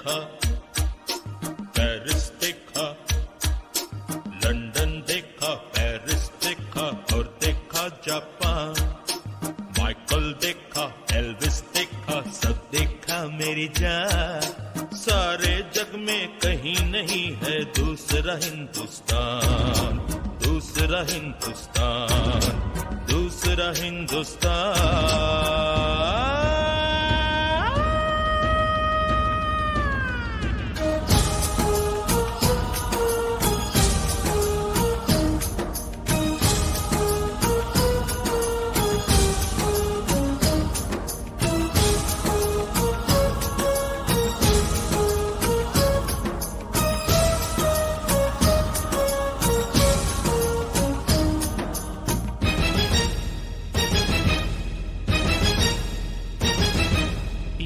देखा, पेरिस देखा, लंदन देखा, पेरिस देखा और देखा जापान। माइकल देखा, एल्विस देखा, सब देखा मेरी जान। सारे जग में कहीं नहीं है दूसरा हिंदुस्तान, दूसरा हिंदुस्तान, दूसरा हिंदुस्तान।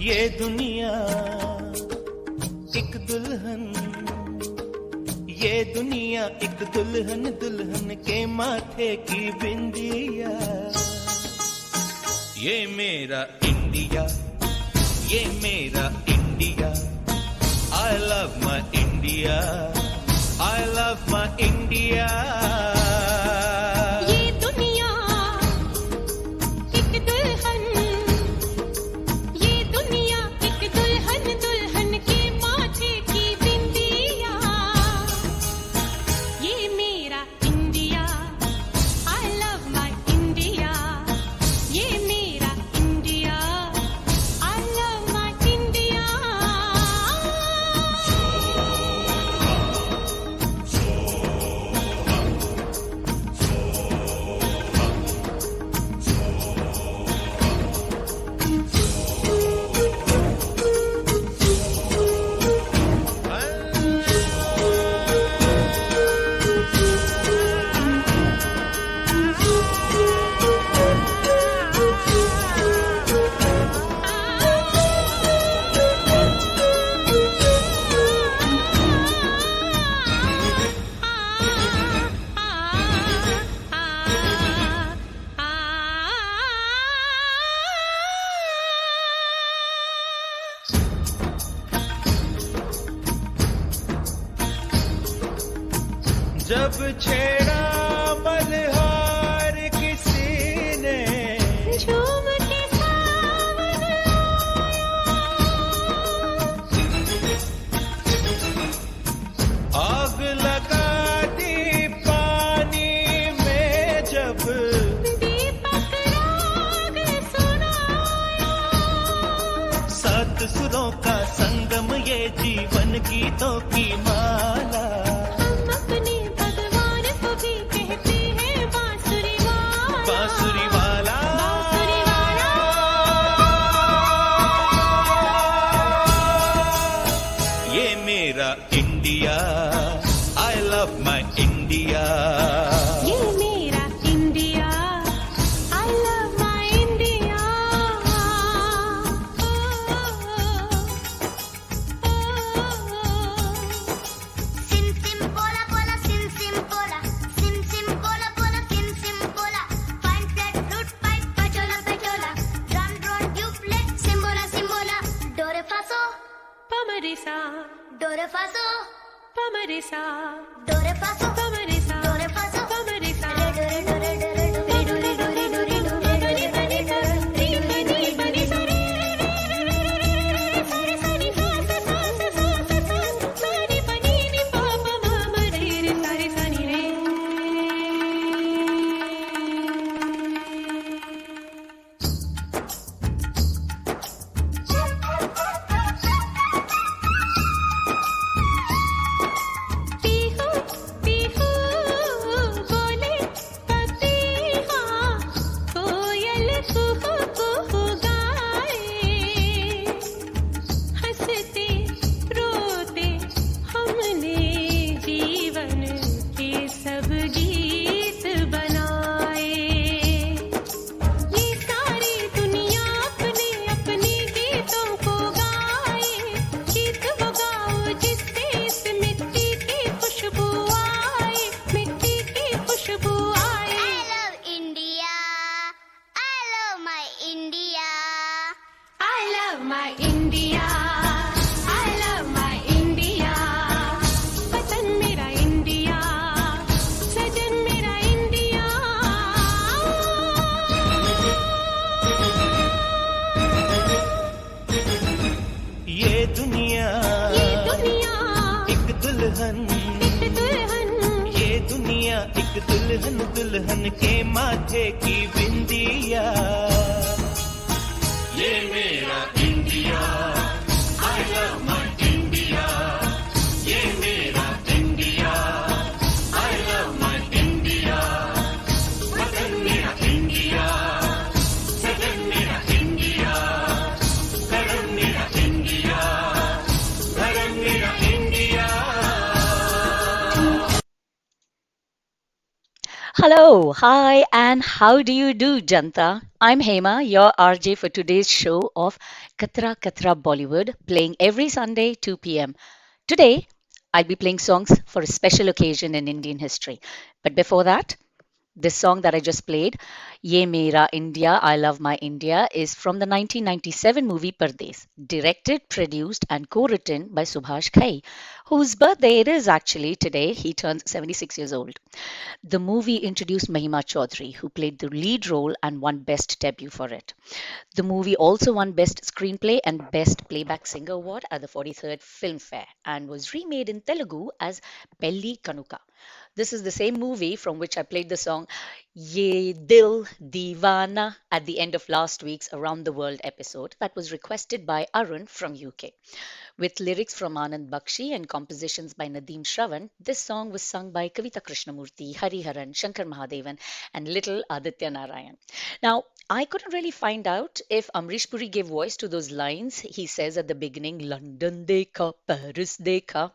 ये दुनिया एक दुल्हन, ये दुनिया एक दुल्हन, दुल्हन के माथे की बिंदिया। ये मेरा इंडिया, ये मेरा India. I love my India, I love my India। जब छेड़ा मल्हार किसी ने, झूम के सावन आग लगा दी पानी में, जब दीपक राग सुनाया। सात सुरों का संगम ये जीवन गीतों की माला। बांसुरी वाला, ये मेरा India, I love my India। ये मेरा India, I love my India। Sim sim bola bola, sim sim bola, sim sim bola bola, sim sim bola। Fine flat flute pipe, pachola pachola, drum drone duplet, simbola simbola। Do re fa so, pa ma re sa, do re fa so, pa ma re sa, do re fa so, pa ma re sa, do re fa so, pa ma re sa। re do re do re do re do re do re do re do re do re do re do re do re do re do re do re do re। Pihu दुल्हन दुल्हन के माथे की बिंदिया ये मेरा India I love my India ये मेरा India I love my India वतन मेरा इंडिया सदन मेरा इंडिया धर्म मेरा इंडिया धर्म मेरा India. Hello, hi, and how do you do, Janta? I'm Hema, your RJ for today's show of Katra Katra Bollywood, playing every Sunday 2 p.m. Today, I'll be playing songs for a special occasion in Indian history. But before that, this song that I just played, Ye Mera India, I Love My India, is from the 1997 movie Pardes, directed, produced, and co written by Subhash Ghai, whose birthday it is actually today. He turns 76 years old. The movie introduced Mahima Chaudhary, who played the lead role and won Best Debut for it. The movie also won Best Screenplay and Best Playback Singer Award at the 43rd Filmfare and was remade in Telugu as Pelli Kanuka. This is the same movie from which I played the song Ye Dil Deewana at the end of last week's Around the World episode that was requested by Arun from UK. With lyrics from Anand Bakshi and compositions by Nadeem Shravan, this song was sung by Kavita Krishnamurti, Hari Haran, Shankar Mahadevan, and little Aditya Narayan. Now, I couldn't really find out if Amrish Puri gave voice to those lines he says at the beginning, London dekha, Paris dekha,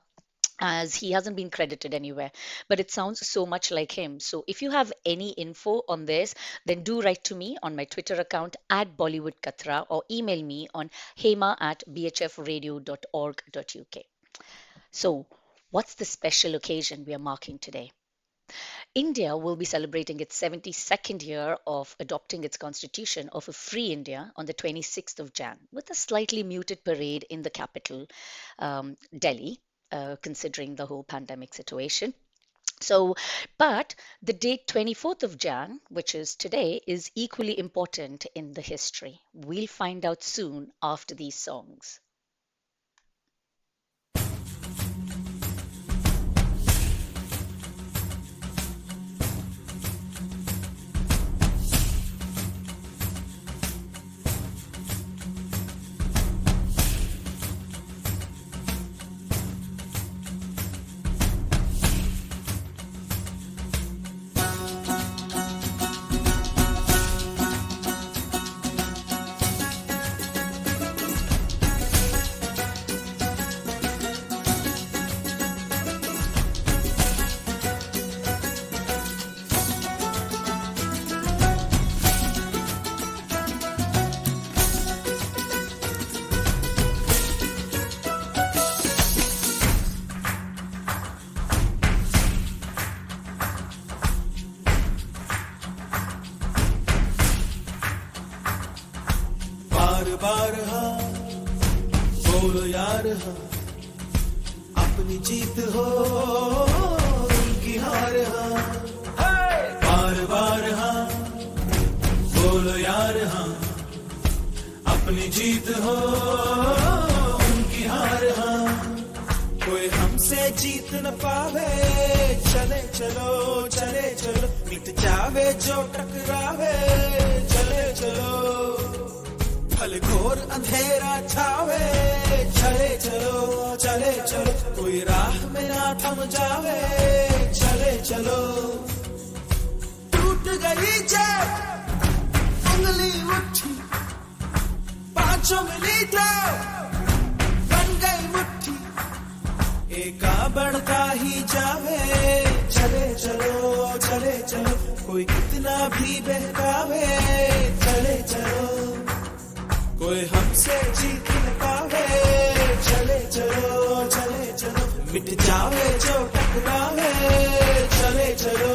as he hasn't been credited anywhere, but it sounds so much like him. So if you have any info on this, then do write to me on my Twitter account at Bollywood Katra or email me on hema@bhfradio.org.uk. So what's the special occasion we are marking today? India will be celebrating its 72nd year of adopting its constitution of a free India on the 26th of Jan, with a slightly muted parade in the capital, Delhi, considering the whole pandemic situation. So, but the date 24th of Jan, which is today, is equally important in the history. We'll find out soon after these songs. बार हाँ बोलो यार हाँ अपनी जीत हो उनकी हार हाँ बार बार हाँ बोलो यार हाँ अपनी जीत हो उनकी हार हाँ कोई हमसे जीत न पावे चले चलो मिट जावे जो टकरावे चले चलो भले घोर अंधेरा छावे चले चलो कोई राह में ना थम जावे चले चलो टूट गई जब उंगली मुट्ठी पांचों मिली तो बन गई मुट्ठी एका बढ़ता ही जावे चले चलो कोई कितना भी बहकावे चले चलो कोई हमसे जीत न पावे चले चलो मिट जावे जो टकरावे चले चलो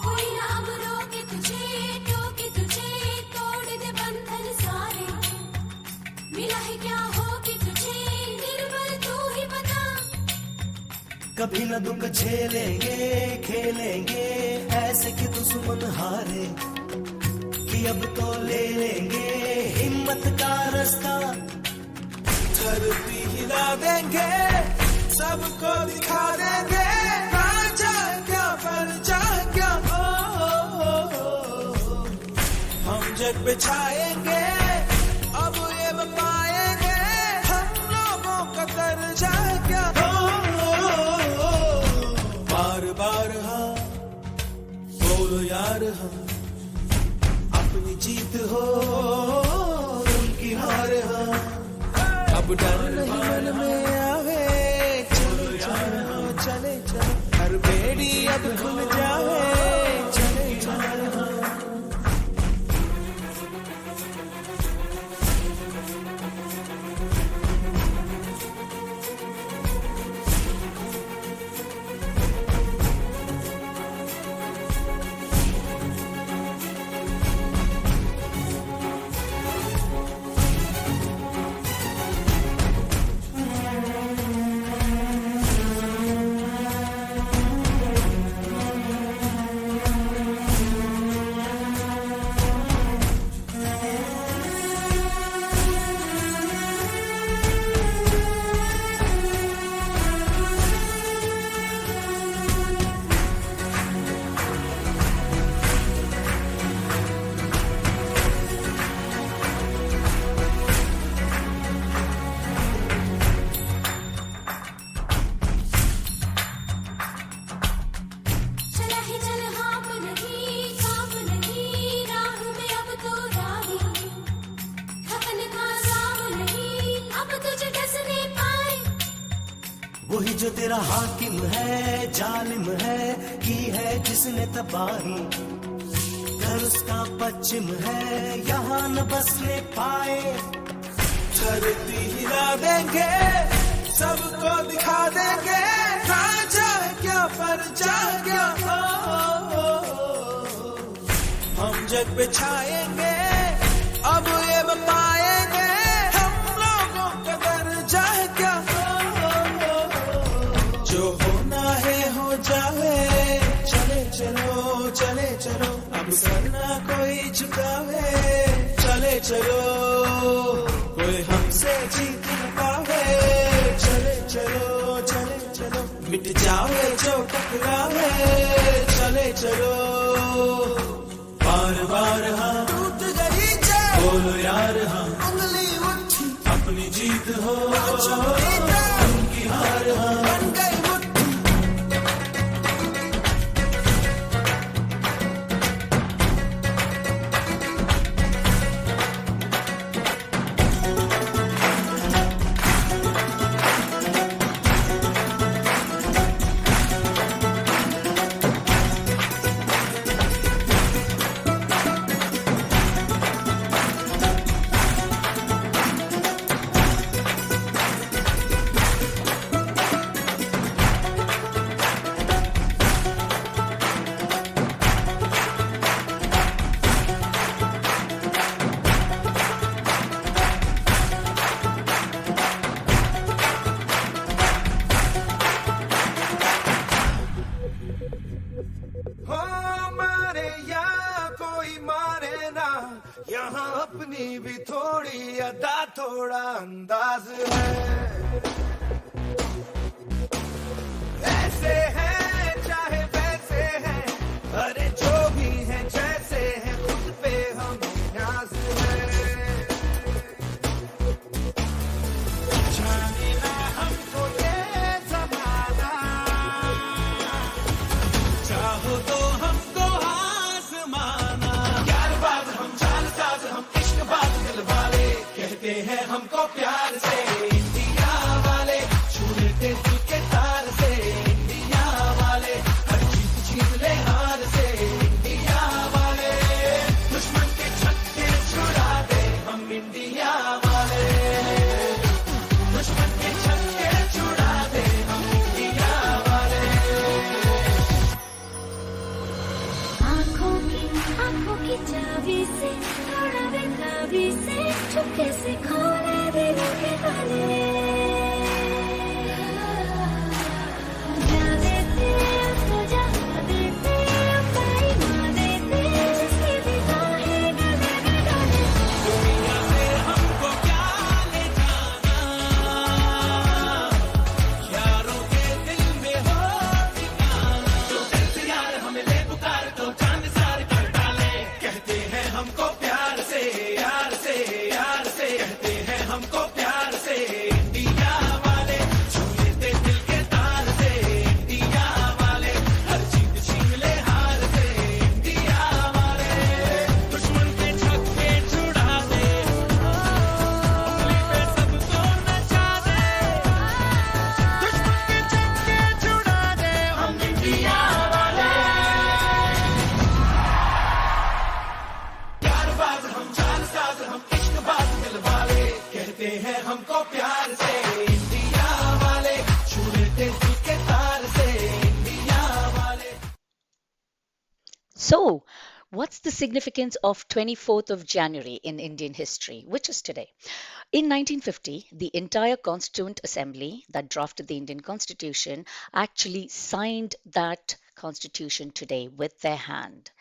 कोई नाम रोके कभी न दुख झेलेंगे, खेलेंगे ऐसे कि दुश्मन हारे, कि अब तो ले लेंगे हिम्मत का रास्ता। धरती हिला देंगे, सबको दिखा देंगे, राजा क्या परजा क्या। हम जग पे छाएंगे, अब ये पाएंगे हम लोगों का दर्जा क्या। बार बार हाँ बोलो यार, हाँ अपनी जीत हो उनकी हार, हाँ अब डर नहीं मन में आवे, चलो चलो चले चलो, हर बेड़ी अब खुल जावे, चले चलो। वही जो तेरा हाकिम है, जालिम है, की है जिसने तबाही, घर उसका पश्चिम है, यहाँ न बसने पाए। धरती हिला देंगे, सबको दिखा देंगे, राजा क्या परजा क्या। हम जग पे छाएंगे, अब ये पाएंगे हम लोगों का दर्जा क्या। जो होना है हो जाए, चले चलो चले चलो, अब सरना कोई झुकावे, चले चलो कोई हमसे जीत न पावे, चले चलो चले चलो, मिट जावे जो टकरावे, चले चलो। बार बार हाँ टूट गई चाह, बोलो यार हाँ उंगली उठी, अपनी जीत हो उनकी हार, हाँ बन गई यहाँ अपनी भी थोड़ी अदा थोड़ा अंदाज है, ऐसे हैं चाहे वैसे हैं, अरे जो भी हैं जैसे हैं, खुद पे हमें नाज है। जाने ना हमको ये ज़माना, चाहो तो हमको आसमाना, यार बात हम कहते हैं हमको प्यार से, इंडिया वाले छू लेते दिल के तार से, इंडिया वाले हर जीत जीत ले हार से, इंडिया वाले दुश्मन के छक्के छुड़ा दे हम, इंडिया वाले दुश्मन के छक्के छुड़ा दे हम, इंडिया वाले। आँखों की चाबी से, थोड़ा बेताबी से, चुपके से खोले दिल के ताले, हमको प्यार से इंडिया वाले छू लेते दिल के तार से इंडिया वाले हर जीत छीन ले हार से इंडिया वाले दुश्मन के छक्के छुड़ा दे उंगली पे सबको नचा दे दुश्मन के छक्के छुड़ा दे हम इंडिया वाले प्यारबाज हम जानसाज हम इश्कबाज दिल वाले कहते हैं हमको प्यार से इंडिया वाले छू लेते दिल के तार से इंडिया वाले So, what's the significance of 24th of January in Indian history, which is today? In 1950, the entire Constituent Assembly that drafted the Indian Constitution actually signed that constitution today with their hand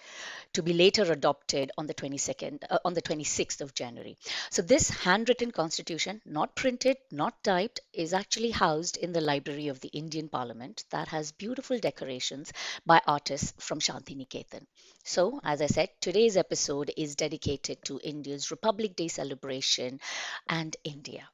to be later adopted on the 26th of January. So this handwritten constitution, not printed, not typed, is actually housed in the library of the Indian Parliament that has beautiful decorations by artists from Shantiniketan. So, as I said, today's episode is dedicated to India's Republic Day celebration and India.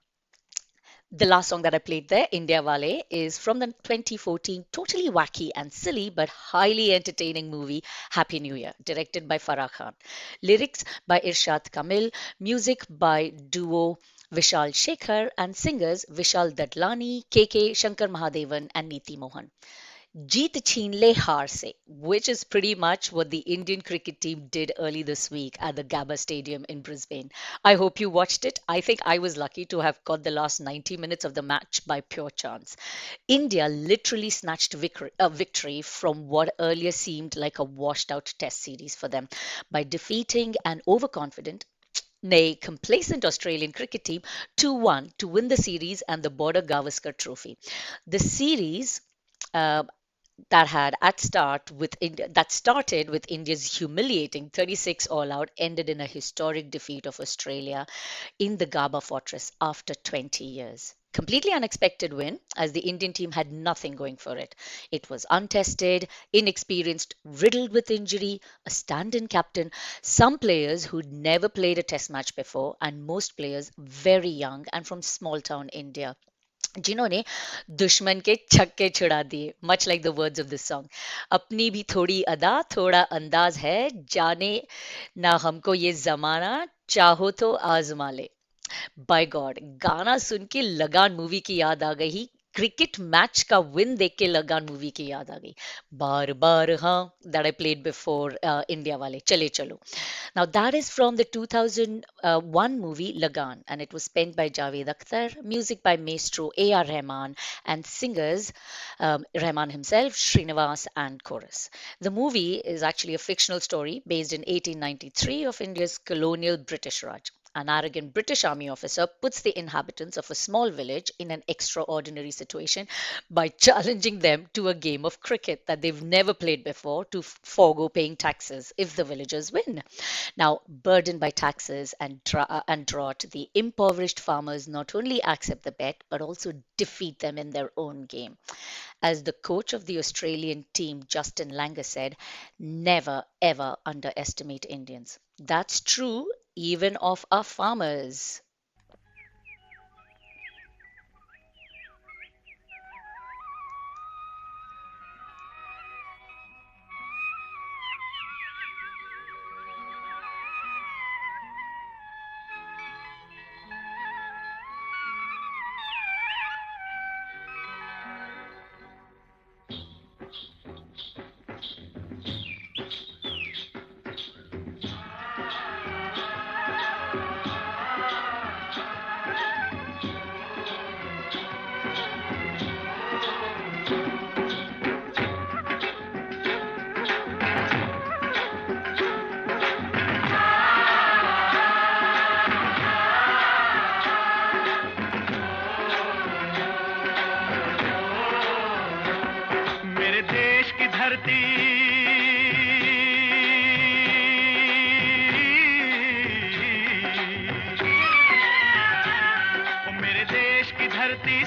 The last song that I played there, India Wale, is from the 2014 totally wacky and silly but highly entertaining movie Happy New Year, directed by Farah Khan. Lyrics by Irshad Kamil, music by duo Vishal Shekhar, and singers Vishal Dadlani, KK, Shankar Mahadevan, and Neeti Mohan. Jeet Cheen Le Haar Se, which is pretty much what the Indian cricket team did early this week at the Gabba Stadium in Brisbane. I hope you watched it. I think I was lucky to have caught the last 90 minutes of the match by pure chance. India literally snatched victory from what earlier seemed like a washed out test series for them by defeating an overconfident, nay, complacent Australian cricket team 2-1 to win the series and the Border Gavaskar Trophy. The series that started with India's humiliating 36 all out ended in a historic defeat of Australia in the Gabba fortress after 20 years. Completely unexpected win, as the Indian team had nothing going for it. It was untested, inexperienced, riddled with injury, a stand-in captain, some players who'd never played a test match before, and most players very young and from small-town India, जिन्होंने दुश्मन के छक्के छुड़ा दिए, much like the words of this song. अपनी भी थोड़ी अदा थोड़ा अंदाज है, जाने ना हमको ये जमाना, चाहो तो आजमा ले. By God, गाना सुन के लगान मूवी की याद आ गई. क्रिकेट मैच का विन देख के लगान मूवी की याद आ गई. बार बार हाँ, that I played before India वाले चले चलो. Now that is from the 2001 movie Lagan, and it was penned by Javed Akhtar, music by Maestro A.R. Rahman, and singers Rahman himself, Srinivas, and chorus. The movie is actually a fictional story based in 1893 of India's colonial British Raj. An arrogant British army officer puts the inhabitants of a small village in an extraordinary situation by challenging them to a game of cricket that they've never played before to forego paying taxes if the villagers win. Now, burdened by taxes and drought, the impoverished farmers not only accept the bet but also defeat them in their own game. As the coach of the Australian team, Justin Langer, said, never ever underestimate Indians. That's true even of our farmers.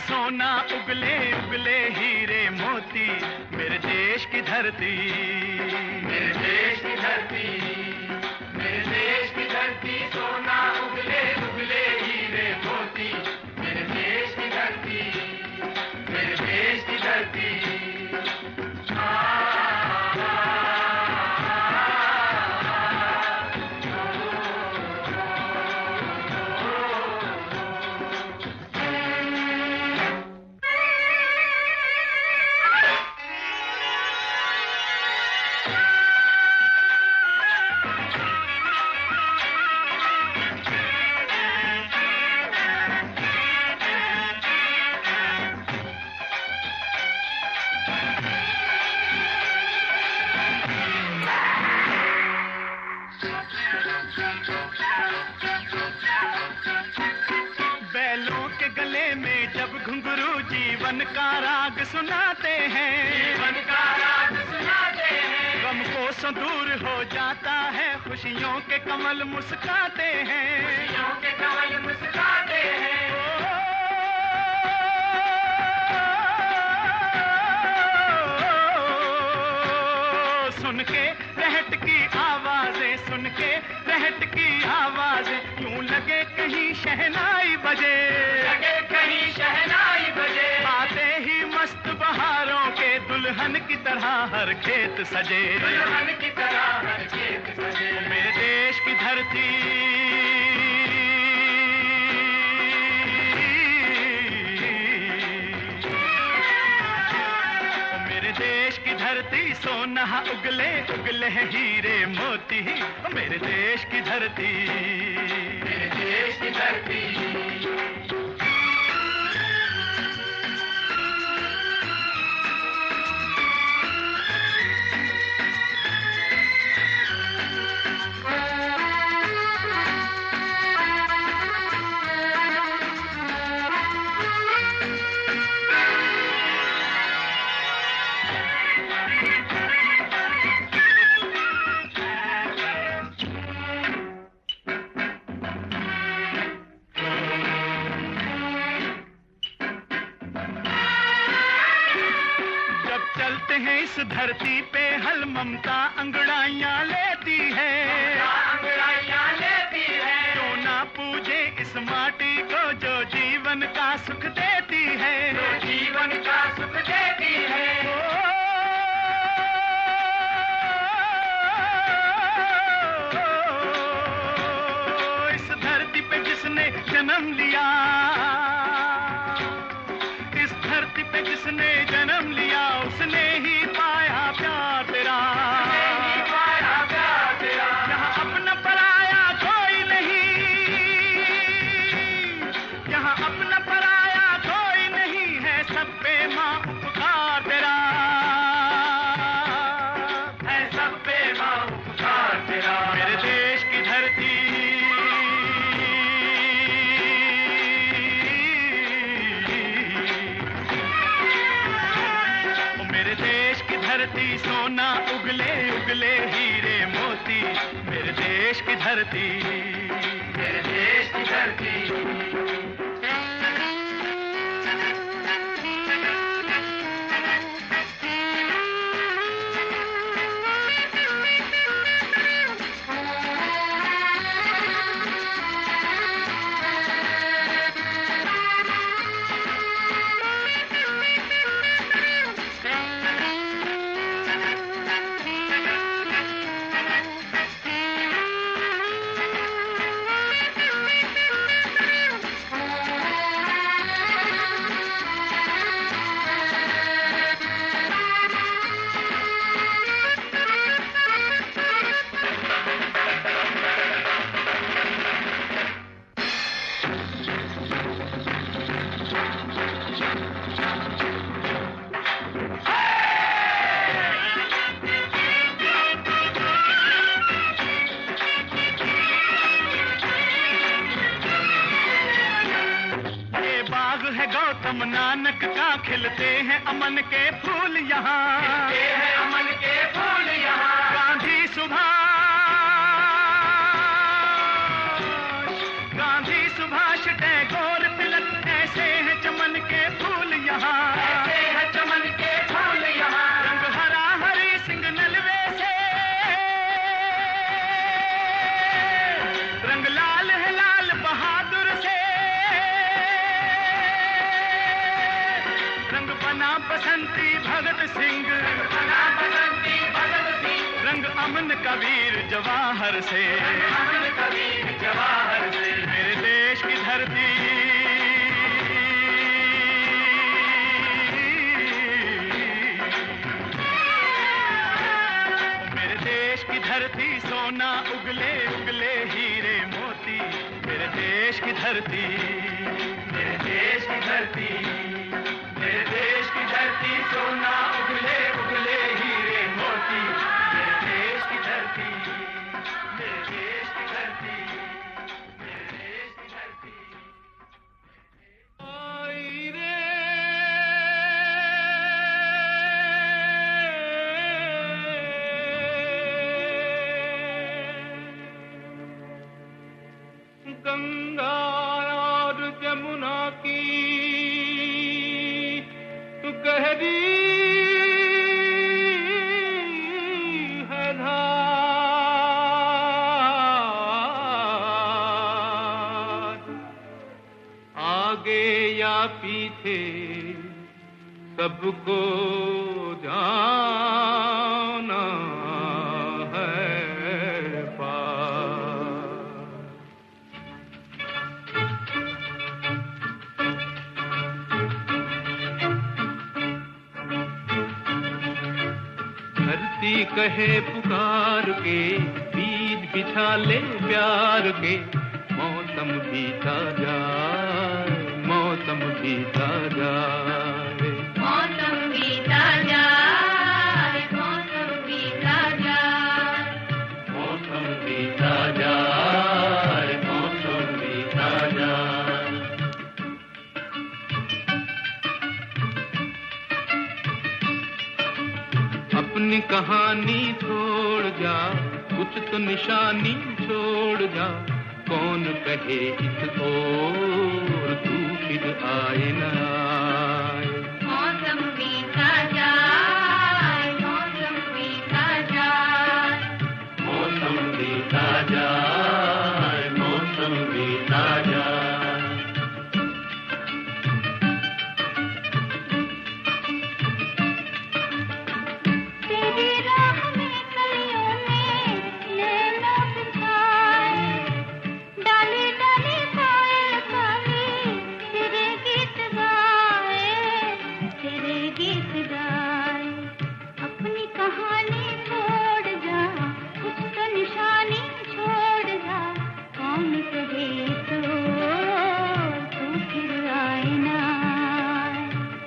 सोना उगले उगले हीरे मोती मेरे देश की धरती मेरे देश की धरती मेरे देश की धरती सोना उगले उगले हीरे मोती का राग सुनाते हैं, जीवन का राग सुनाते हैं। गम को दूर हो जाता है, खुशियों के कमल मुस्काते हैं, खुशियों के कमल मुस्काते हैं। सुन के रहट की आवाजें, सुन के रहट की आवाजें, यूं लगे कहीं शहनाई बजे, लगे कहीं शहनाई बजे। आते ही मस्त बहारों के दुल्हन की तरह हर खेत सजे, दुल्हन की तरह हर खेत सजे। मेरे देश की धरती, देश की धरती सोना उगले उगले हीरे मोती, मेरे देश की धरती, मेरे देश की धरती। इस धरती पे हल ममता अंगड़ाइयाँ लेती है, अंगड़ाइयाँ लेती है। क्यों ना पूजे इस माटी को जो जीवन का सुख देती है, जो जीवन का सुख देती है। इस धरती पे जिसने जन्म लिया, इस धरती पे जिसने जन्म लिया, उसने ही पाया प्यार तेरा, पाया प्यार तेरा। यहाँ अपना पराया कोई नहीं, यहाँ अपना पराया कोई नहीं है, सब पे माँ उपकार तेरा है, सब पे माँ उपकार तेरा। मेरे देश की धरती, धरती सोना उगले उगले हीरे मोती, मेरे देश की धरती, मेरे देश की धरती। गौतम नानक का खिलते हैं अमन के फूल यहाँ, खिलते हैं अमन के फूल यहाँ। गांधी सुभाष टैगोर तिलक, ऐसे हैं चमन के फूल यहाँ, ऐसे हैं चमन के फूल यहाँ। रंग हरा हरी सिंह नलवे से, रंग लाल है लाल बहादुर से, बना बसंती भगत सिंह, बना बसंती भगत सिंह। रंग अमन कबीर जवाहर से, अमन कबीर जवाहर से। मेरे देश की धरती, मेरे देश की धरती सोना उगले उगले हीरे मोती, मेरे देश की धरती, मेरे देश की धरती, मेरे देश की धरती सोना उगले उगले हीरे मोती, मेरे देश की धरती, मेरे देश की धरती, मेरे देश की धरती। आई रे आगे या पीछे सबको जाना है पार। धरती कहे पुकार के बीज बिछा ले प्यार के मौसम बीता जाए मौसम बीता जाए मौसम बीता जाए मौसम बीता जाए मौसम बीता जाए मौसम बीता जाए। अपनी कहानी छोड़ जा कुछ तो निशानी छोड़ जा कौन कहे इस ओर तू फिर आए न आए। मौसम बीता जाए मौसम बीता जाए मौसम बीता जाए मौसम बीता जाए। तेरी राह में कलियों में नैना बिछाए डाली डाली कोयल कभी तेरे गीत गाए अपनी कहानी छोड़ जा कुछ तो निशानी छोड़ जा कौन कहे तो तू फिर आए ना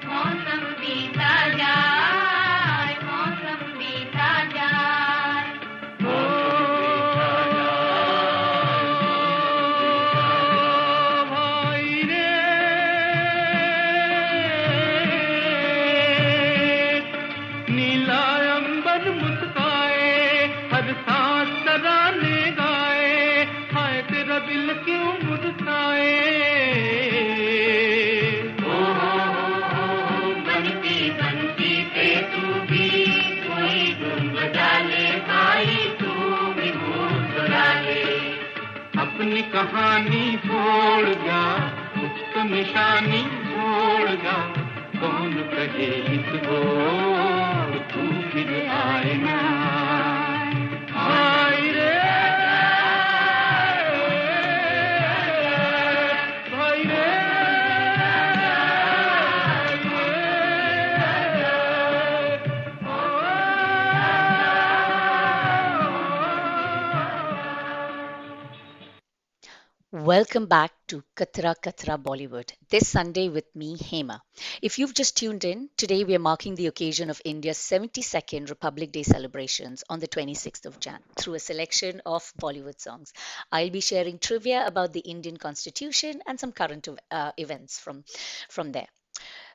मौसम बीता जाए मौसम बीता जाए भाई रे नीला अंबर मुस्काए हर सांस तराने गाए हाय तेरा दिल क्यों मुरझाए। बनती बनती पे तू भी कोई गुम बजा ले भाई तू भी मुस्कुरा ले। अपनी कहानी छोड़ जा कुछ तो निशानी छोड़ जा कौन कहे इस ओर तू फिर आए ना आए रे भाई रे। Welcome back to Katra Katra Bollywood. This Sunday with me, Hema. If you've just tuned in, today we are marking the occasion of India's 72nd Republic Day celebrations on the 26th of Jan through a selection of Bollywood songs. I'll be sharing trivia about the Indian Constitution and some current events from there.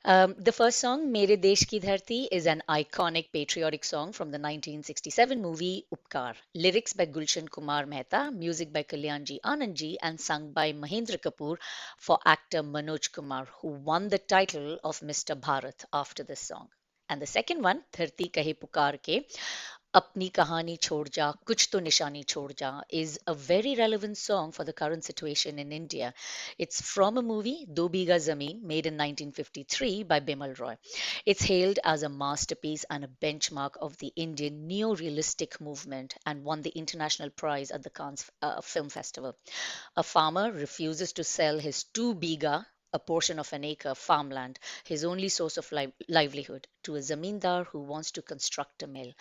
The first song, Mere Desh Ki Dharti, is an iconic patriotic song from the 1967 movie Upkar. Lyrics by Gulshan Kumar Mehta, music by Kalyanji Anandji, and sung by Mahendra Kapoor for actor Manoj Kumar, who won the title of Mr. Bharat after this song. And the second one, Dharti Kahe Pukar Ke, Apni Kahani Chhod Ja, Kuch To Nishani Chhod Ja, is a very relevant song for the current situation in India. It's from a movie, Do Biga Zameen, made in 1953 by Bimal Roy. It's hailed as a masterpiece and a benchmark of the Indian neo-realistic movement and won the international prize at the Cannes Film Festival. A farmer refuses to sell his 2 biga, a portion of an acre farmland, his only source of livelihood, to a zamindar who wants to construct a mill.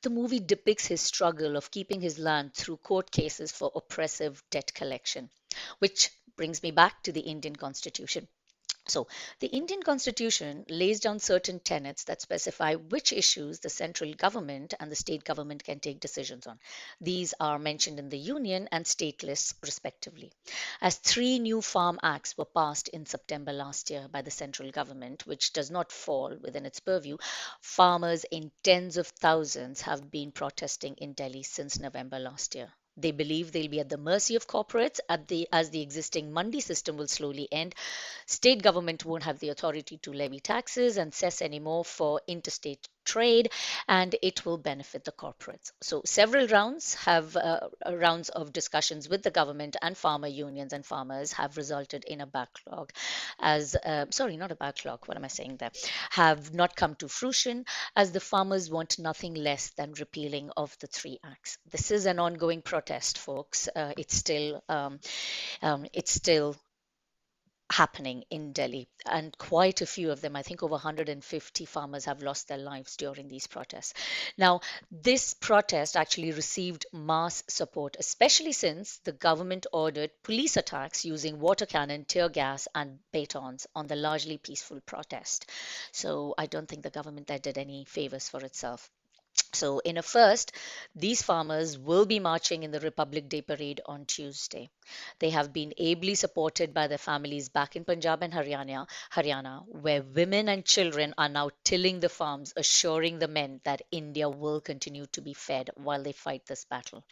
The movie depicts his struggle of keeping his land through court cases for oppressive debt collection, which brings me back to the Indian Constitution. So, the Indian Constitution lays down certain tenets that specify which issues the central government and the state government can take decisions on. These are mentioned in the union and state lists, respectively. As 3 new farm acts were passed in September last year by the central government, which does not fall within its purview, farmers in tens of thousands have been protesting in Delhi since November last year. They believe they'll be at the mercy of corporates as the existing mandi system will slowly end. State government won't have the authority to levy taxes and cess anymore for interstate trade, and it will benefit the corporates. So several rounds of discussions with the government and farmer unions and farmers have resulted in a backlog sorry, not a backlog, what am I saying there, have not come to fruition, as the farmers want nothing less than repealing of the three acts. This is an ongoing protest, folks. It's still happening in Delhi, and quite a few of them, I think over 150 farmers have lost their lives during these protests. Now, this protest actually received mass support, especially since the government ordered police attacks using water cannon, tear gas, and batons on the largely peaceful protest. So I don't think the government there did any favors for itself. So, in a first, these farmers will be marching in the Republic Day parade on Tuesday. They have been ably supported by their families back in Punjab and Haryana, where women and children are now tilling the farms, assuring the men that India will continue to be fed while they fight this battle.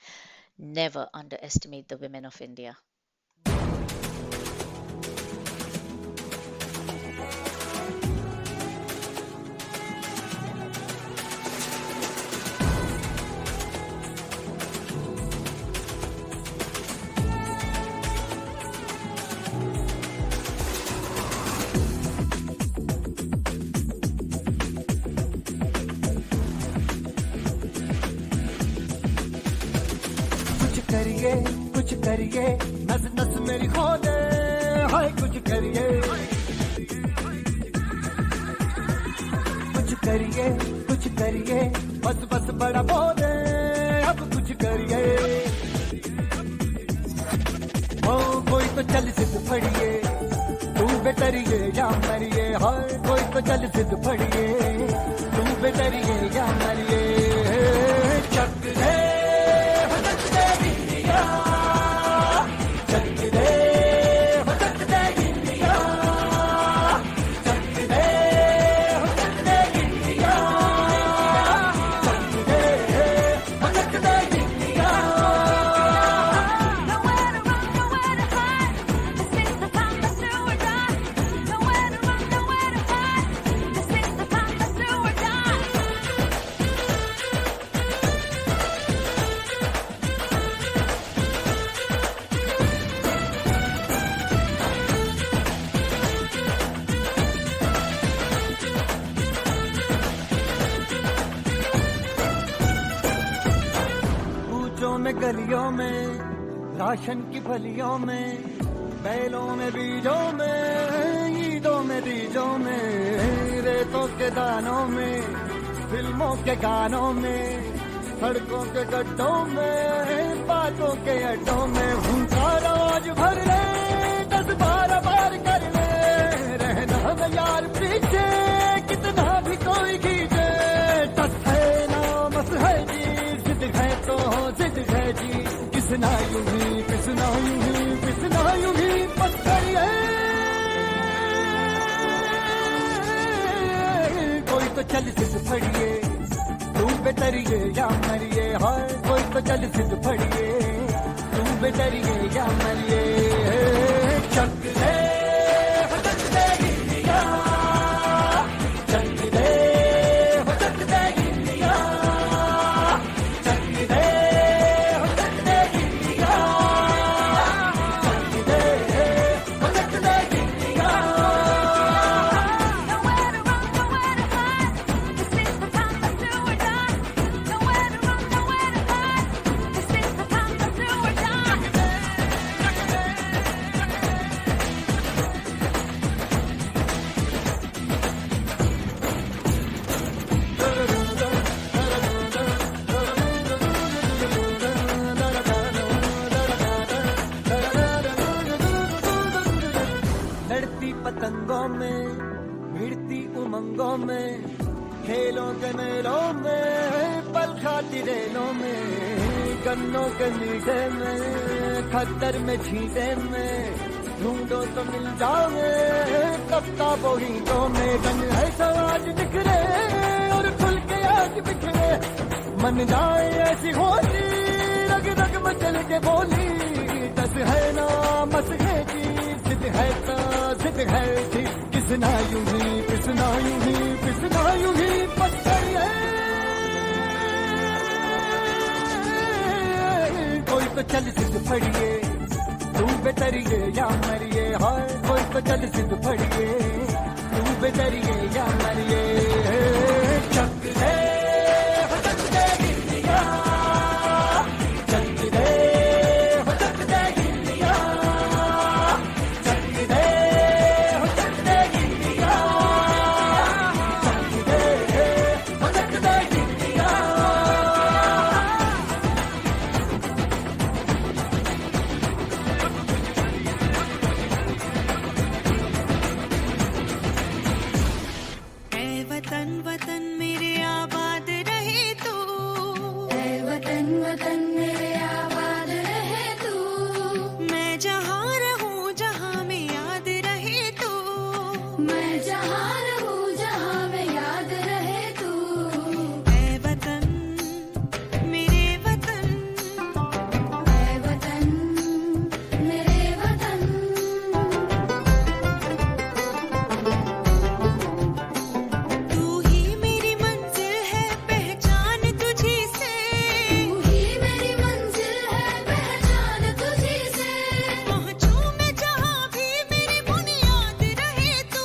Never underestimate the women of India. कुछ करिए नस नस मेरी खोले हाय कुछ करिए बस बस बड़ा बोले अब कुछ करिए ओ कोई तो चल सिद्ध फड़िए तू बेटरिए या मरिए हाय कोई तो चल सिद्ध फड़िए तू बेटरिए या मरिए चक दे गलियों में राशन की फलियों में बैलों में बीजों में ईदों में बीजों में रेतों के दानों में फिल्मों के गानों में सड़कों के गड्ढों में बातों के अड्डों में उनका रोज भर ले 10-12 बार कर ले रहना में यार पीछे कितना भी कोई खींचे टस है ना मस है जी जिद है तो जिद है जी किसना यूं ही पत्थर है कोई तो चल सिद्ध फड़िए तू बेटरिए या मरिए हाय कोई तो चल सिद्ध फड़िए तू बेटरिए या मरिए चक दे पतंगों में भिड़ती उमंगों में खेलों के मेलों में पल खाती रेलों में गन्नों के मीठे में खद्दर में छींटे में ढूंढो तो मिल जाओगे कप्ता बोहीटों में रंग है समाज बिखरे और खुल के आज बिखरे मन जाए ऐसी होली रग रग मचल के बोली दस है ना मस है जी जिद है तो जिद है जी, किसना यूं ही पिसना यूं ही पिसना यूं ही पत्थर है। कोई तो चल सिद्ध फड़िए, तू बेतरिए या मरिए, हाय कोई तो चल सिद्ध फड़िए, तू बेतरिए या मरिए। चक दे हो चक दे गिल्लिया, चक दे हो चक दे गिल्लिया, चक दे हो चक दे गिल्लिया, चक दे हो चक दे गिल्लिया। ऐ वतन वतन मेरे आबाद रहे तू, ऐ वतन वतन मेरे आबाद रहे तू, मैं जहाँ रहूँ जहाँ में याद रहे तू। मैं जहाँ रहूँ जहाँ में याद रहे तू। ऐ वतन मेरे वतन, ऐ वतन मेरे वतन, तू ही मेरी मंजिल है पहचान तुझी से। तू ही मेरी मंजिल है पहचान तुझी से। पहुँचूं मैं जहाँ भी मेरी बुनियाद रहे तू।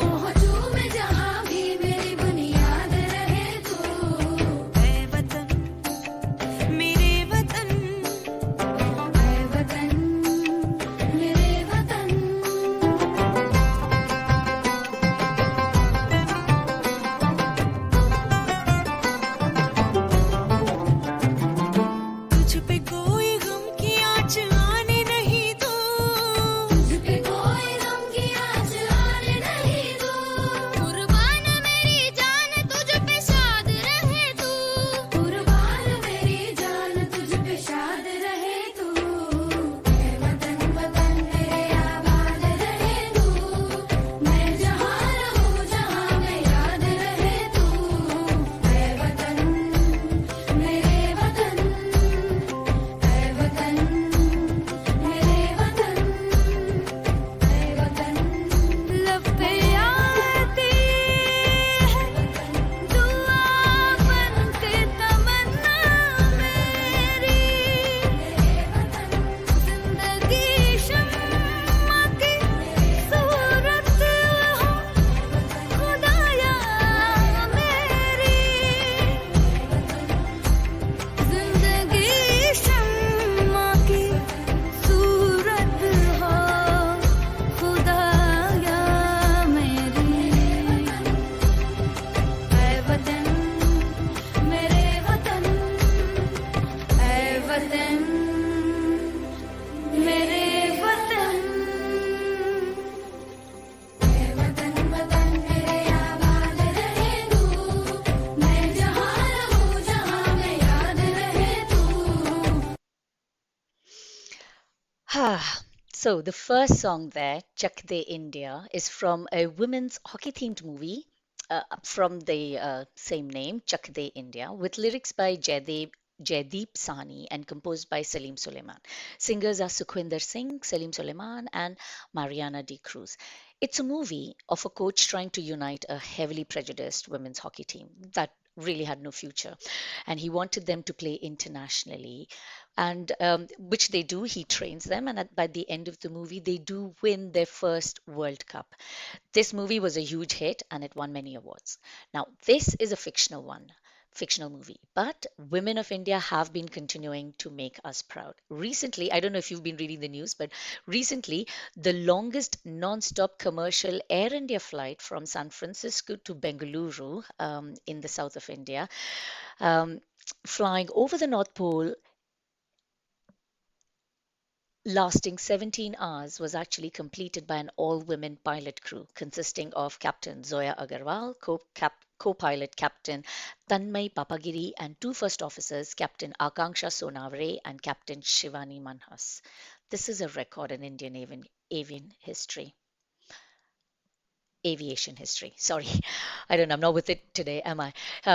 पहुँचूं मैं जहाँ भी मेरी बुनियाद रहे तू। ऐ वतन मेरे वतन, ऐ वतन मेरे वतन, तुझ पे कोई गम की आँच आने नहीं दूँ। तुझ पे कोई गम की आँच आने नहीं दूँ। कुर्बान मेरी जान तुझ पे शाद रहे तू। कुर्बान मेरी जान तुझ पे शाद रहे तू। ऐ वतन वतन मेरे आबाद रहे तू, मैं जहाँ रहूँ जहाँ में याद रहे तू। ऐ वतन मेरे वतन, ऐ वतन मेरे वतन, ऐ वतन लब पे आती है दुआ बन के तमन्ना मेरी। जिंदगी शम्मा की सूरत हो खुदाया मेरी। जिंदगी शम्मा की सूरत हो खुदाया मेरी। ऐ वतन मेरे वतन, ऐ वतन मेरे वतन, ऐ वतन वतन मेरे आबाद रहे तू, मैं जहाँ रहूँ जहाँ में याद रहे तू। So the first song there, Chak De India, is from a women's hockey themed movie from the same name, Chak De India, with lyrics by Jaideep Sahni and composed by Salim Suleiman. Singers are Sukhwinder Singh, Salim Suleiman, and Mariana De Cruz. It's a movie of a coach trying to unite a heavily prejudiced women's hockey team that really had no future. And he wanted them to play internationally, and which they do. He trains them, and by the end of the movie, they do win their first World Cup. This movie was a huge hit and it won many awards. Now, this is a fictional movie, but women of India have been continuing to make us proud. Recently, I don't know if you've been reading the news, but recently, the longest non-stop commercial Air India flight from San Francisco to Bengaluru in the south of India, flying over the North Pole, lasting 17 hours, was actually completed by an all-women pilot crew consisting of Captain Zoya Agarwal, co-pilot Captain Tanmay Papagiri, and two first officers, Captain Akanksha Sonavre and Captain Shivani Manhas. This is a record in Indian avian history. aviation history. Sorry, I don't know, I'm not with it today, am I?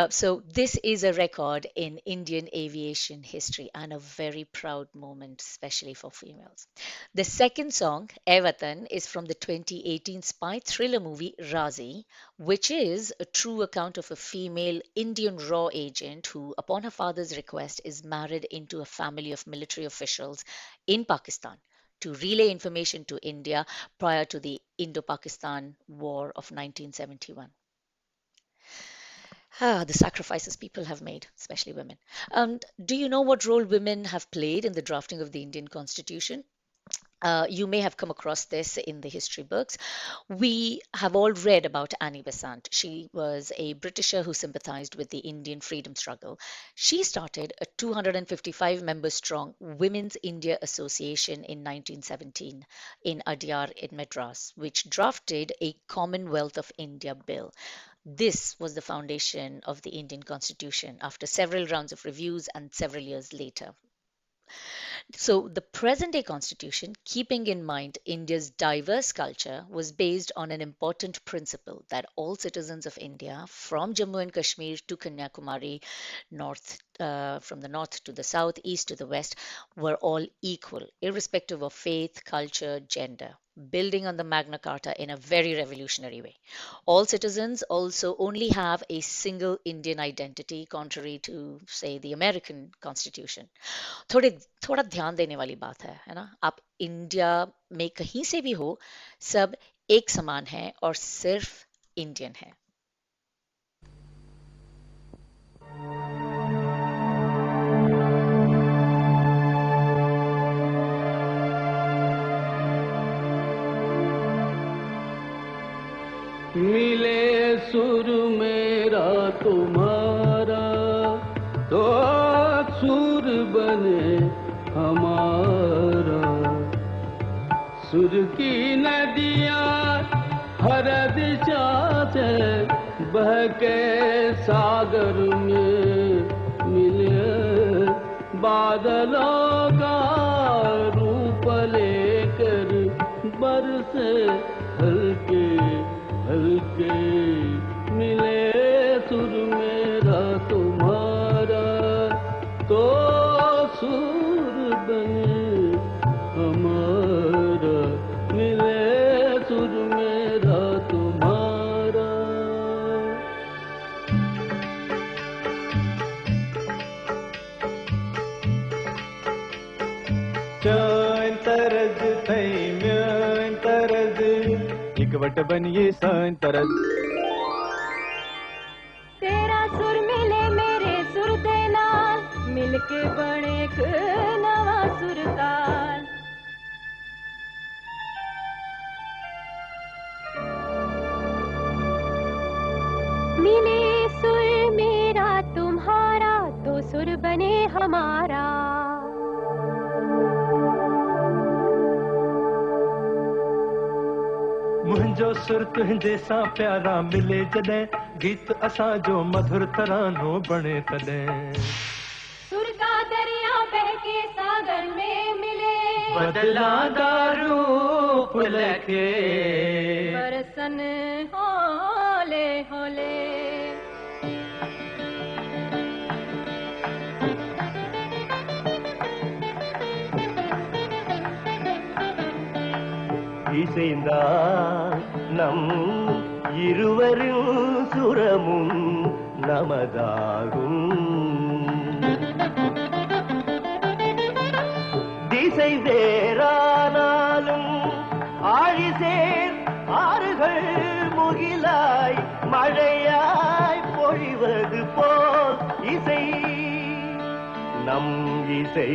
So, this is a record in Indian aviation history and a very proud moment, especially for females. The second song, Evatan, is from the 2018 spy thriller movie Razi, which is a true account of a female Indian raw agent who, upon her father's request, is married into a family of military officials in Pakistan to relay information to India prior to the Indo Pakistan War of 1971. The sacrifices people have made, especially women. Do you know what role women have played in the drafting of the Indian Constitution? You may have come across this in the history books. We have all read about Annie Besant. She was a Britisher who sympathized with the Indian freedom struggle. She started a 255 member strong Women's India Association in 1917 in Adyar in Madras, which drafted a Commonwealth of India bill. This was the foundation of the Indian Constitution after several rounds of reviews and several years later. So, the present day constitution, keeping in mind India's diverse culture, was based on an important principle that all citizens of India, from Jammu and Kashmir to Kanyakumari, from the north to the south, east to the west, were all equal, irrespective of faith, culture, gender, building on the Magna Carta in a very revolutionary way. All citizens also only have a single Indian identity, contrary to, say, the American Constitution. थोड़े थोड़ा ध्यान देने वाली बात है ना? आप India में कहीं से भी हो, सब एक समान है और सिर्फ इंडियन है. मिले सुर मेरा तुम्हारा तो सुर बने हमारा. सुर की नदियाँ हर दिशा से बह के सागर में मिले. बादलों का रूप लेकर बरसे हल्के हल्के. मिले सुर मेरा तुम्हारा तो सुर बने हमारा. मिले सुर मेरा तुम्हारा. चान तरज थई म्यान तरज इकवट बनिए सान तरज. तेरा सुर मिले मेरे सुर दे नाल मिलके बने एक नवा सुरताल. मिले सुर मेरा तुम्हारा तो सुर बने हमारा. मुंहिंजो सुर तुंहिंजे सां प्यारा मिले जॾहिं गीत असां जो मधुर तरानो बणे तॾहिं. सुर का दरिया बह के सागर में मिले बदला रूप लखे बरसन होले होले. இசைந்தா நம் இருவரும் சுரமும் நமதாகும். திசை வேறானாலும் ஆழிசேர் ஆறுகள் முகிலாய் மழையாய் பொழிவது போல் இசை நம் இசை.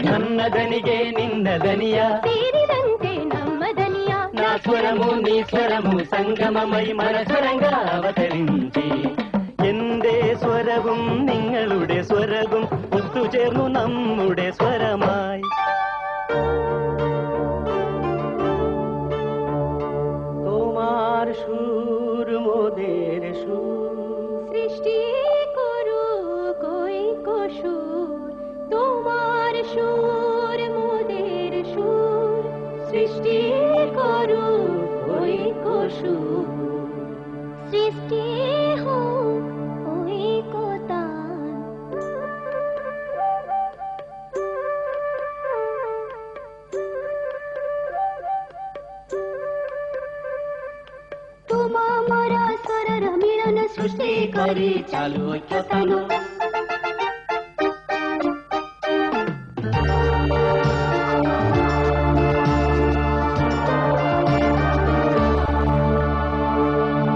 నన్నదనిగే నిన్నదనియా తీరిదంతే నమ్మదనియా నా స్వరము నీ స్వరము సంగమమై మన స్వరంగా అవతరించి എന്റെ സ്വരവും നിങ്ങളുടെ സ്വരവും ഒത്തുചേർന്നു നമ്മുടെ സ്വരമായി. তোমার সুর মোদের সুর। সৃষ্টি করো কই সুর, তোমার সুর মোদের সুর। সৃষ্টি করো কই সুর, সৃষ্টি হোক ওই কোতান। তোমা মোরা স্বরର ମିଳନ ସୃଷ୍ଟି କରି ଚାଲୁ ଐକ୍ୟତାନ।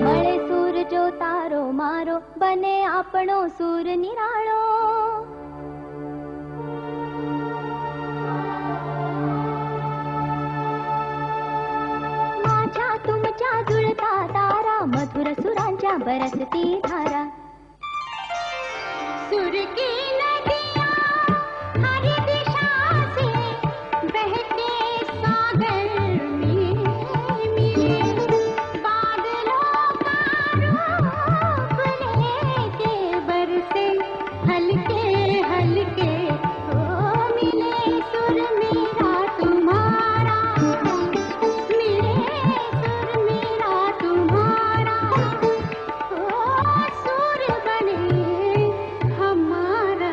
મળે સૂર જો તારો મારો, બને આપણો સૂર નિરાળો। माझ्या तुमच्या जुळता तारा, मधुर सुरांच्या बरसती धारा। सुर की नदियाँ हर दिशा से बहते सागर में मिले। बादलों का रूप लेके बरसे हल्के हल्के ओ मिले। सुर मेरा तुम्हारा, मिले सुर मेरा तुम्हारा। ओ सुर बने हमारा।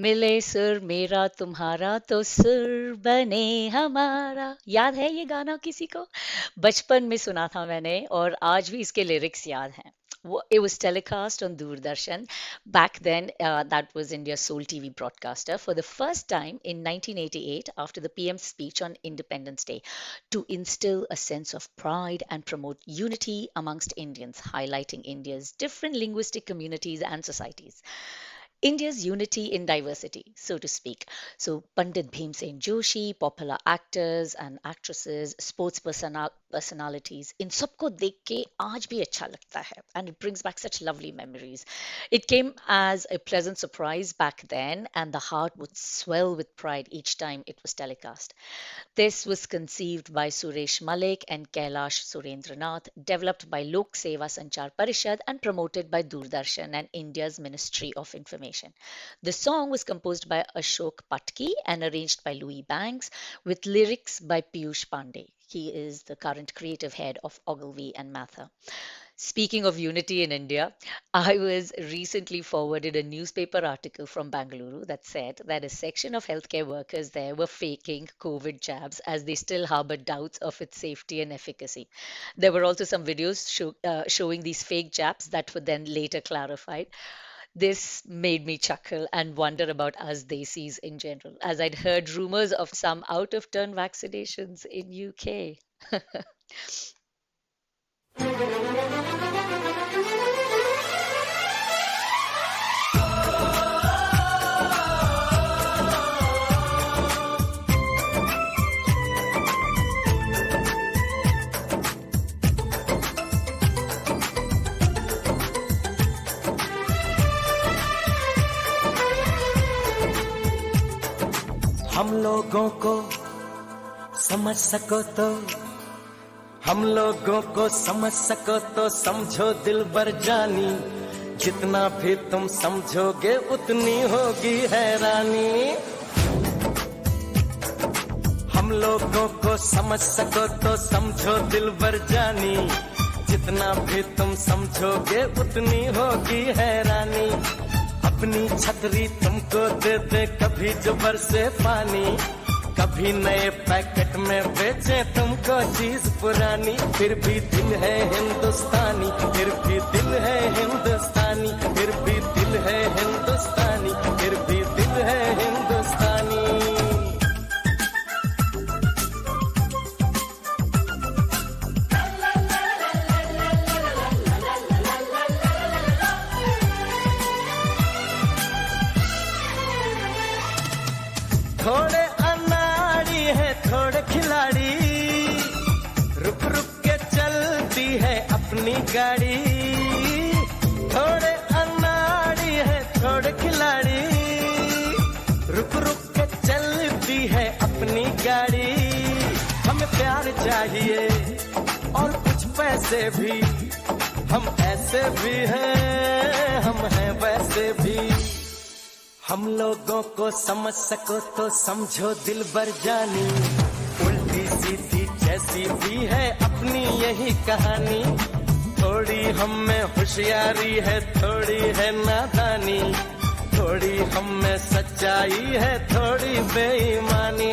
मिले सुर मेरा तुम्हारा तो सुर बने हमारा। याद है ये गाना किसी को? बचपन में सुना था मैंने और आज भी इसके लिरिक्स याद हैं। It was telecast on Doordarshan. Back then, that was India's sole TV broadcaster for the first time in 1988 after the PM's speech on Independence Day to instill a sense of pride and promote unity amongst Indians, highlighting India's different linguistic communities and societies. India's unity in diversity, so to speak. So Pandit Bhimsen Joshi, popular actors and actresses, sports personalities, in सबको देख के आज भी अच्छा लगता है, and it brings back such lovely memories. It came as a pleasant surprise back then, and the heart would swell with pride each time it was telecast. This was conceived by Suresh Malik and Kailash Surendranath, developed by Lok Seva Sanchar Parishad and promoted by Doordarshan and India's Ministry of Information. The song was composed by Ashok Patki and arranged by Louis Banks with lyrics by Piyush Pandey. He is the current creative head of Ogilvy and Mather. Speaking of unity in India, I was recently forwarded a newspaper article from Bangalore that said that a section of healthcare workers there were faking COVID jabs as they still harbored doubts of its safety and efficacy. There were also some videos showing these fake jabs that were then later clarified. This made me chuckle and wonder about us Desis in general, as I'd heard rumors of some out-of-turn vaccinations in UK. हम लोगों को समझ सको तो, हम लोगों को समझ सको तो समझो दिलबर जानी, जितना भी तुम समझोगे उतनी होगी हैरानी। हम लोगों को समझ सको तो समझो दिलबर जानी, जितना भी तुम समझोगे उतनी होगी हैरानी। अपनी छतरी तुमको दे दे कभी जो बरसे पानी, कभी नए पैकेट में बेचे तुमको चीज पुरानी। फिर भी दिल है हिंदुस्तानी, फिर भी दिल है हिंदुस्तानी, फिर भी दिल है हिंदुस्तानी, फिर भी दिल है हिंदुस्तानी। थोड़े अनाड़ी है थोड़े खिलाड़ी, रुक रुक के चलती है अपनी गाड़ी। थोड़े अनाड़ी है थोड़े खिलाड़ी, रुक रुक के चलती है अपनी गाड़ी। हमें प्यार चाहिए और कुछ पैसे भी, हम ऐसे भी हैं हम हैं वैसे भी। हम लोगों को समझ सको तो समझो दिल भर जानी, उल्टी सीधी जैसी भी है अपनी यही कहानी। थोड़ी हम में होशियारी है थोड़ी है नादानी, थोड़ी हम में सच्चाई है थोड़ी बेईमानी।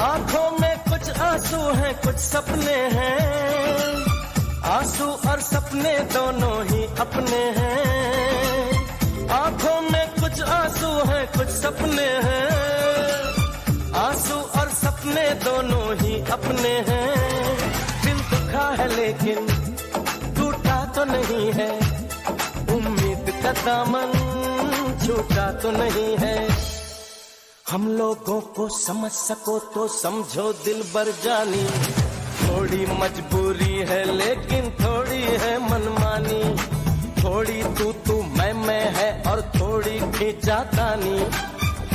आंखों में कुछ आंसू हैं कुछ सपने हैं, आंसू और सपने दोनों ही अपने हैं। आंखों में कुछ आंसू हैं कुछ सपने हैं, आंसू और सपने दोनों ही अपने हैं। दिल दुखा है लेकिन टूटा तो नहीं है, उम्मीद का दामन छूटा तो नहीं है। हम लोगों को समझ सको तो समझो दिल भर जानी, थोड़ी मजबूरी है लेकिन थोड़ी है मनमानी। थोड़ी तू मैं है और थोड़ी खींचातानी,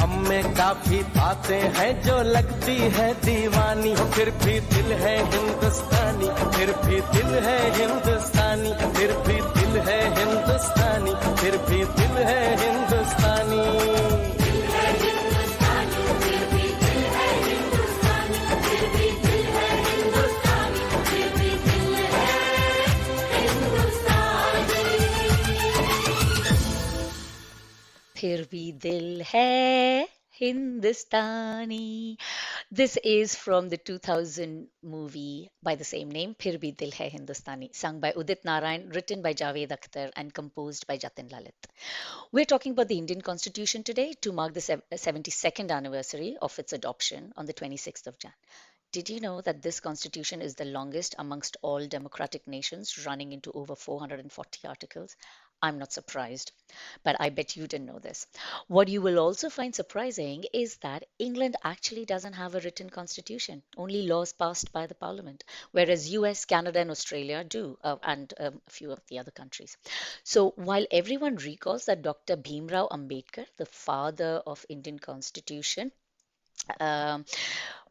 हम में काफी बातें हैं जो लगती है दीवानी। फिर भी दिल है हिंदुस्तानी, फिर भी दिल है हिंदुस्तानी, फिर भी दिल है हिंदुस्तानी, फिर भी दिल है हिंदुस्तानी। फिर भी दिल है Hindustani. This is from the 2000 movie by the same name, Phir Bhi Dil Hai Hindustani, sung by Udit Narayan, written by Javed Akhtar, and composed by Jatin Lalit. We're talking about the Indian Constitution today to mark the 72nd anniversary of its adoption on the 26th of Jan. Did you know that this constitution is the longest amongst all democratic nations, running into over 440 articles? I'm not surprised, but I bet you didn't know this. What you will also find surprising is that England actually doesn't have a written constitution, only laws passed by the parliament, whereas US, Canada, and Australia do, and a few of the other countries. So while everyone recalls that Dr. Bhimrao Ambedkar, the father of Indian constitution, um,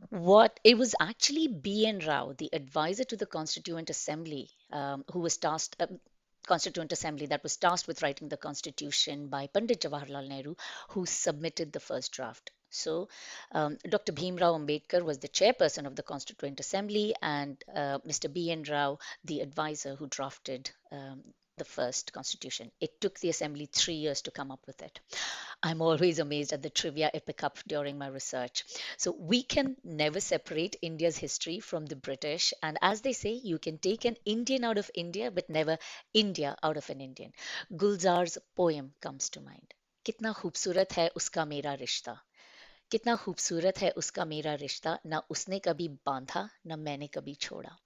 what it was actually B.N. Rao, the advisor to the Constituent Assembly, who was tasked. Constituent Assembly that was tasked with writing the constitution by Pandit Jawaharlal Nehru, who submitted the first draft. So, Dr. Bhimrao Ambedkar was the chairperson of the Constituent Assembly, and Mr. B.N. Rao, the advisor who drafted the first constitution. It took the assembly 3 years to come up with it. I'm always amazed at the trivia I pick up during my research. So we can never separate India's history from the British. And as they say, you can take an Indian out of India, but never India out of an Indian. Gulzar's poem comes to mind. कितना खूबसूरत है उसका मेरा रिश्ता, कितना खूबसूरत है उसका मेरा रिश्ता, ना उसने कभी बांधा ना मैंने कभी छोड़ा.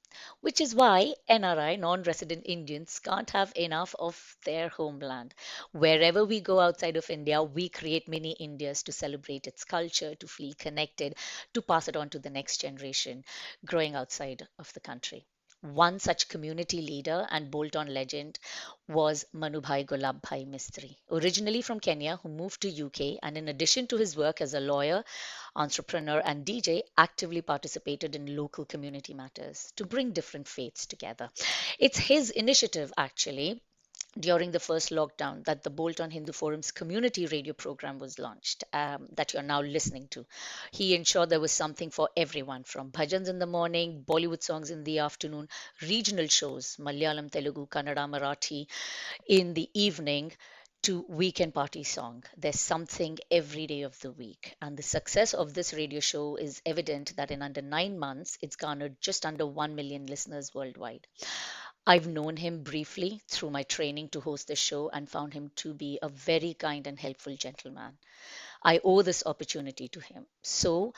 which is why NRI, non resident Indians, can't have enough of their homeland. Wherever we go outside of India, we create mini Indias to celebrate its culture, to feel connected, to pass it on to the next generation growing outside of the country. One such community leader and bolt-on legend was Manubhai Gulabhai Mistry, originally from Kenya, who moved to UK and in addition to his work as a lawyer, entrepreneur and DJ, actively participated in local community matters to bring different faiths together. It's his initiative actually during the first lockdown that the Bolt on Hindu Forum's community radio program was launched, that you're now listening to. He ensured there was something for everyone from bhajans in the morning, Bollywood songs in the afternoon, regional shows, Malayalam, Telugu, Kannada, Marathi in the evening, to weekend party song. There's something every day of the week. And the success of this radio show is evident that in under 9 months, it's garnered just under 1 million listeners worldwide. I've known him briefly through my training to host the show and found him to be a very kind and helpful gentleman. I owe this opportunity to him. So,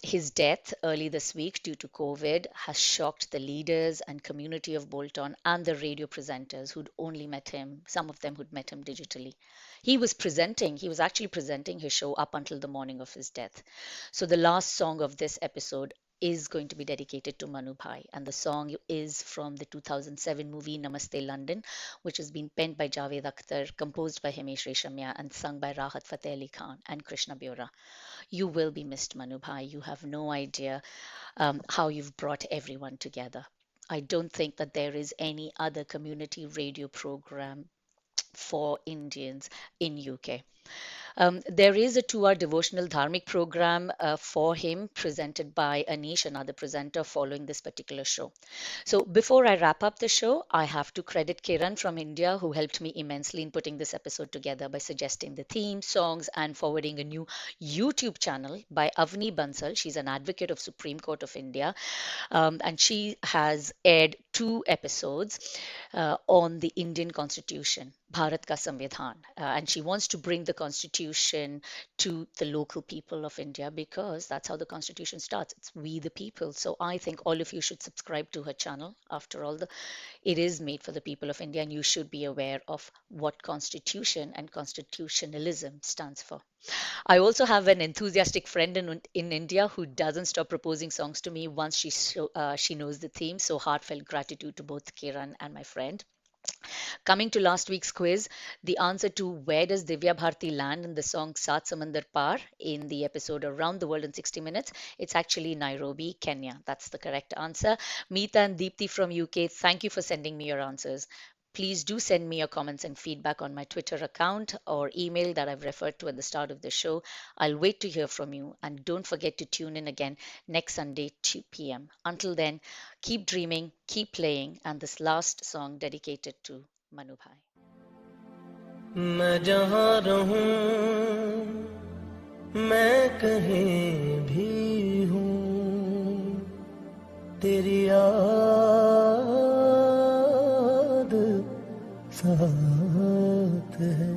his death early this week due to COVID has shocked the leaders and community of Bolton and the radio presenters who'd only met him, some of them who'd met him digitally. He was actually presenting his show up until the morning of his death. So the last song of this episode is going to be dedicated to Manu Bhai, and the song is from the 2007 movie Namaste London, which has been penned by Javed Akhtar, composed by Himesh Reshamya, and sung by Rahat Fateh Ali Khan and Krishna Biora. You will be missed, Manu Bhai. You have no idea how you've brought everyone together. I don't think that there is any other community radio program for Indians in UK. There is a 2-hour devotional dharmic program for him presented by Anish, another presenter, following this particular show. So before I wrap up the show, I have to credit Kiran from India, who helped me immensely in putting this episode together by suggesting the theme, songs, and forwarding a new YouTube channel by Avni Bansal. She's an advocate of Supreme Court of India, and she has aired 2 episodes on the Indian Constitution, Bharat Ka Samvidhan, and she wants to bring the Constitution to the local people of India because that's how the Constitution starts. It's we the people. So I think all of you should subscribe to her channel. After all, it is made for the people of India, and you should be aware of what Constitution and constitutionalism stands for. I also have an enthusiastic friend in India who doesn't stop proposing songs to me once she knows the theme. So heartfelt gratitude to both Kiran and my friend. Coming to last week's quiz, the answer to where does Divya Bharti land in the song Saat Samandar Par in the episode Around the World in 60 Minutes, it's actually Nairobi, Kenya. That's the correct answer. Meeta and Deepthi from UK, thank you for sending me your answers. Please do send me your comments and feedback on my Twitter account or email that I've referred to at the start of the show. I'll wait to hear from you, and don't forget to tune in again next Sunday, 2 p.m. Until then, keep dreaming, keep playing, and this last song dedicated to Manu Bhai. मैं जहाँ रहूं, मैं कहीं भी हूँ, तेरी याद साथ है.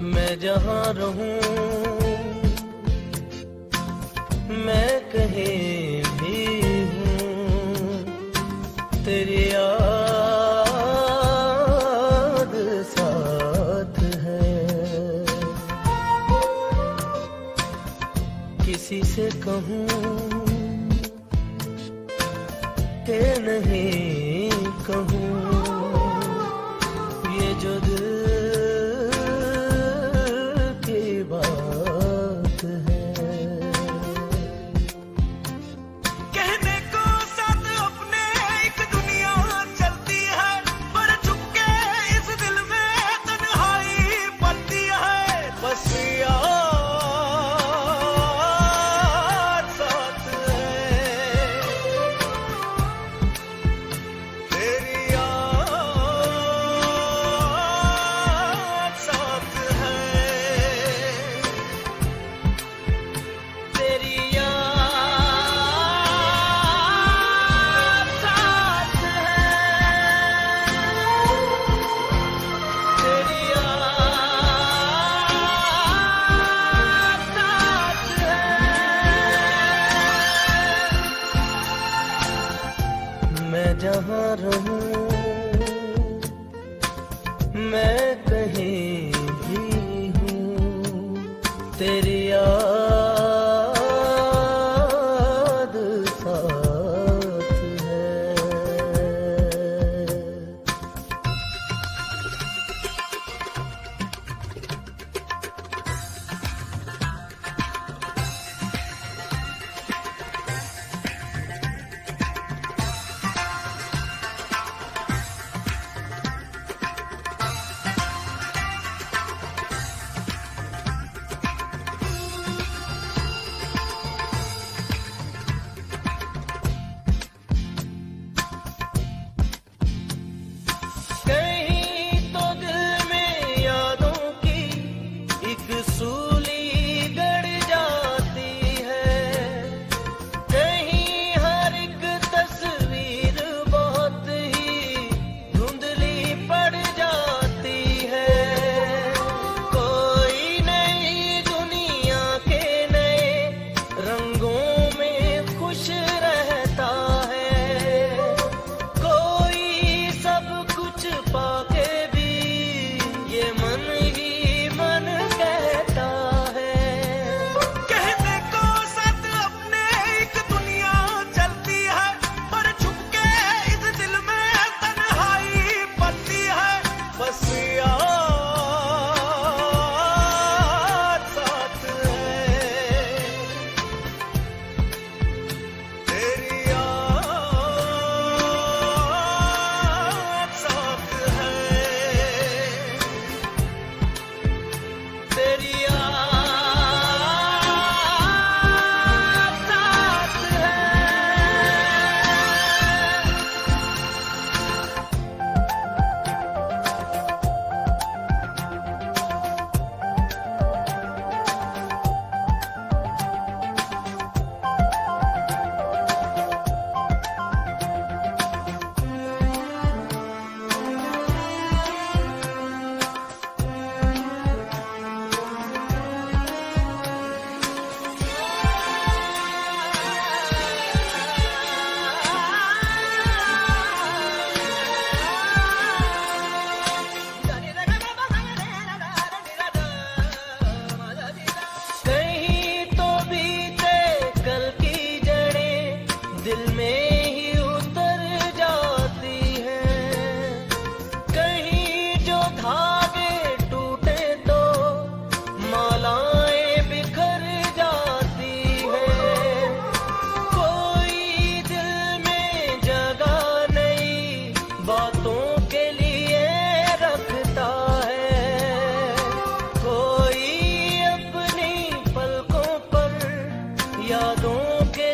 मैं जहाँ रहूं, मैं कहीं भी हूँ, तेरी याद साथ है. किसी से कहूँ कि नहीं कहूँ, ये जो दिल तेरी याद जहाँ रहूं मैं कहीं भी हूँ तेरी याद साथ है। कहीं तो दिल में यादों की एक सूली गड़ जाती है, कहीं हर एक तस्वीर बहुत ही धुंधली पड़ जाती है। कोई नई दुनिया के नए रंगों में खुश रहता है, कोई सब कुछ पाके भी ये मन ही मन कहता है। कहने को सत अपने एक दुनिया चलती है, पर छुप के इस दिल में तन्हाई पलती है। बस याद साथ है तेरी याद साथ है तेरी याद साथ है। कहीं तो बीते कल की जड़ें दिल में ही उतर जाती हैं, कहीं जो धागे टूटे तो मालाएं बिखर जाती हैं। कोई दिल में जगह नई बातों के लिए रखता है, कोई अपनी पलकों पर यादों के